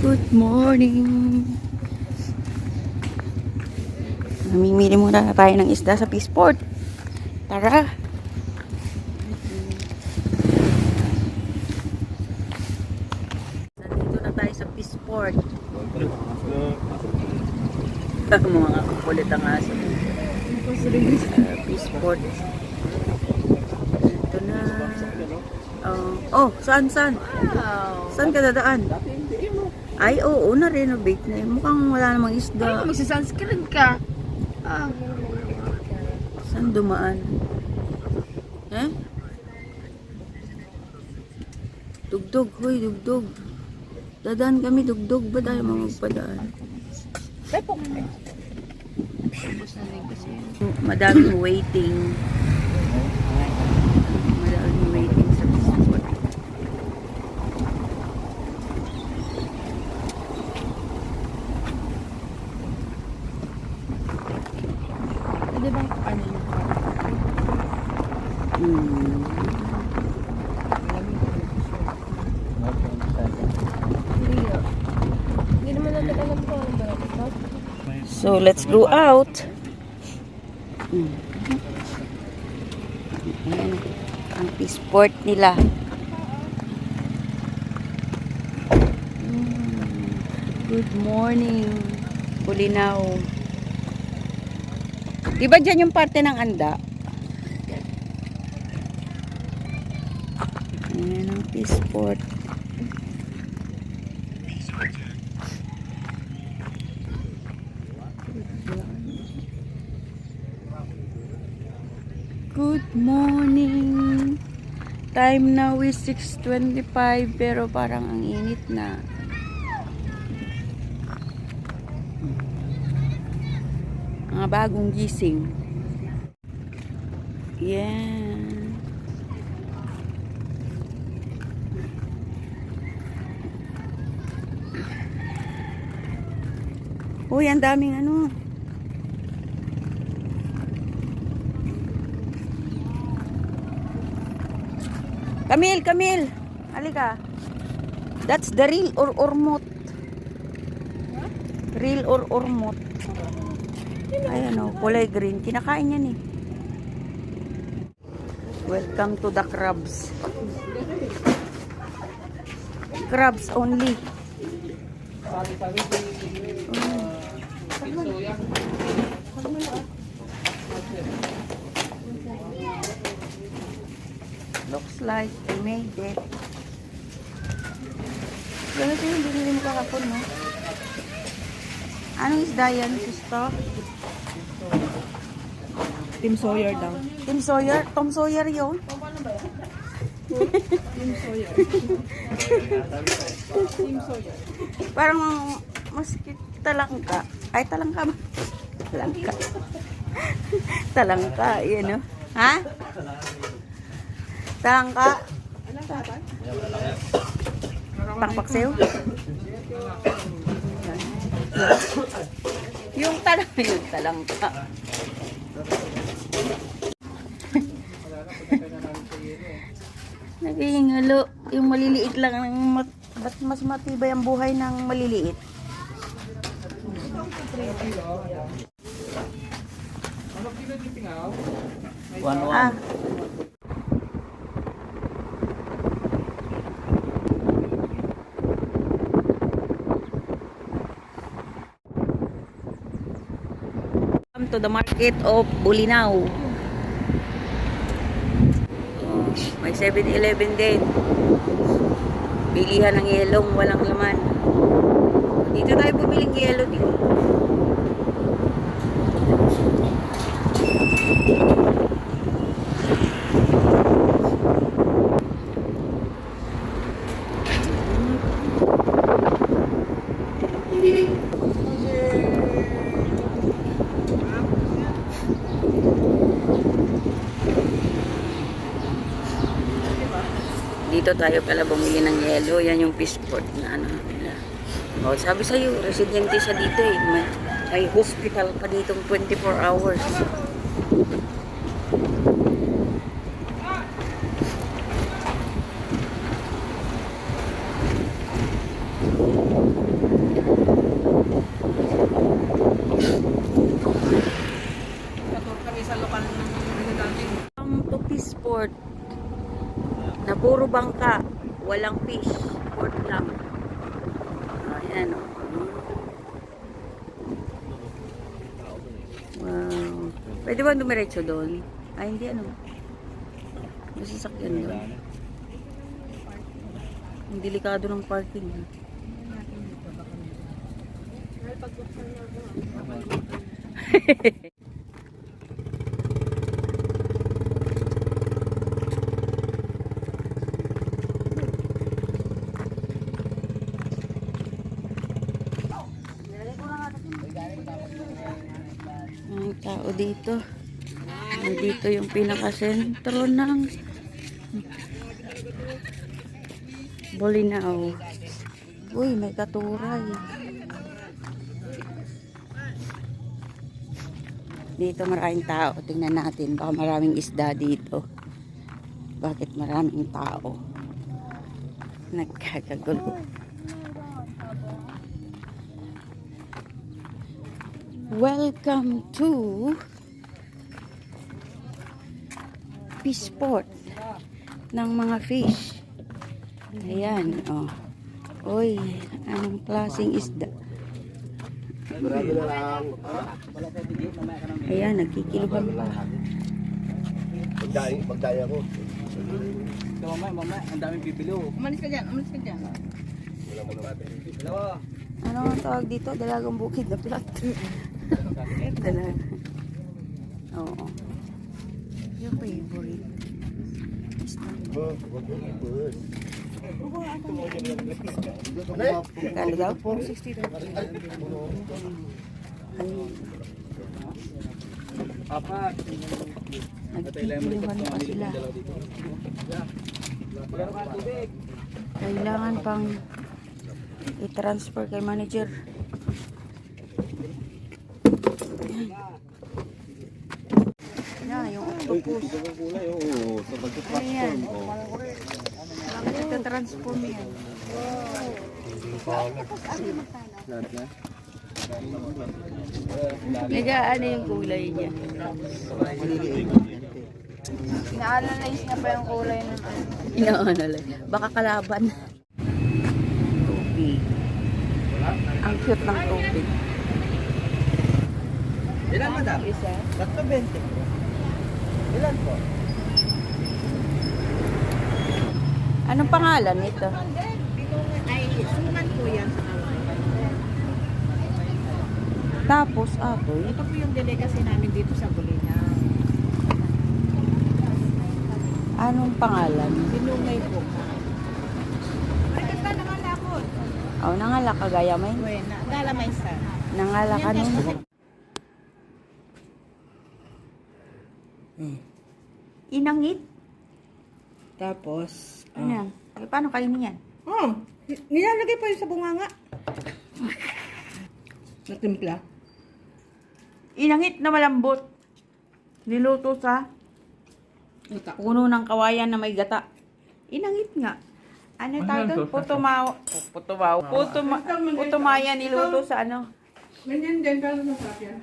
Good morning. Namimili muna tayo ng isda sa Peaceport. Tara. Nandito na tayo sa Peaceport. Mga kukulit ang aso. Peaceport. Ito na. Saan? Saan ka dadaan? Ay, oo, na-renovate na yun. Mukhang wala namang isda. Magsa-sunscreen ka. Saan dumaan? Dugdog, hoy, dugdog. Dadaan kami, dugdog. Ba tayo magpadaan? Madaming waiting. Madaming waiting sa Peaceport. Pwede bang ano yun? Hindi naman natin alam ko ang barang. So, let's go out. Ayan, ang Peaceport nila. Good morning, Bulinaw. Di ba dyan yung parte ng anda? Ayan ang Peaceport. Good morning. Time now is 6:25 pero parang ang init na. Mga bagong gising. Yan. Uy, ang daming ano. Camille. Halika. That's the real or ormot. Real or ormot. Ayan o, kulay green. Kinakain yan eh. Welcome to the crabs. Crabs only. Looks like I made it. Ganito yung binili mo kakapon, no? Anong isda yan, sister? Team Sawyer daw. Tim Sawyer? Tom Sawyer yun? Team Sawyer. Team Sawyer. Parang maski talangka. Ay, talangka ba? Talangka. Talangka, yun, no? Ha? Talangka. Pangpaksiw? Yung talangka. Naging yung maliliit lang ba't mas matibay ang buhay ng maliliit? Ah. Welcome to the market of Bulinaw. May 7-Eleven din. Bilihan ng yelong walang laman. Dito tayo bumiling yelo din. Dito tayo pala bumili ng yelo. Yan yung Peaceport na ano nila. Oh, sabi sa'yo, residente siya dito eh. May hospital pa ditong 24 hours. port lang. Ayan, oh. Wow. Pwede ba dumiretso doon? Ay, hindi ano. May sasakyan doon. Ang delikado ng parking. Ha? Ang tao dito. Dito yung pinaka-sentro ng Bolinao. Uy, may katuray. Dito maraming tao. Tingnan natin. Baka maraming isda dito. Bakit maraming tao? Nagkakagulo. Welcome to Peaceport ng mga fish. Ayan, oh. Uy, anong klaseng isda? Ayan, nagkikiluhan pa. Magdaya ko. Mamaya, ang daming bibili oh. Umalis ka dyan. Ano ang tawag dito? Dalagang bukid na plat. Dalaga. Oo. Yung favorite. Kalo daw? 60 daw. Apat. Nagkikiluhan pa sila. Kailangan pang i-transfer kay manager. Yan, yung octopus. Ayan. Bakit ito-transform yan? Nagaan yung kulay niya. Ina-analyze niya pa yung kulay ng ano. Ina-analyze. Baka kalaban. Tubig. Ang cute ng tubig. Ilan madam? Isa. Tatlo 20. Ilan po? Anong pangalan nito? Ay, suman po yan sa Tapos, apoy. Ito po yung delicacy namin dito sa Bolinao. Anong pangalan? Dinungay po. Ay, ganda nangalakot. Oh, nangala ka gaya may. Buena. Galamay sa. Nangala ka nun. Inangit? Tapos, Ano yan? Eh, paano kainin yan? nilalagay pa yun sa bunganga. Natimpla. Inangit na malambot. Niluto sa puno ng kawayan na may gata. Inangit nga. Ano tawag doon? Putumaw. Putumaya niluto sa ano? Ganyan din, pero masarap yan.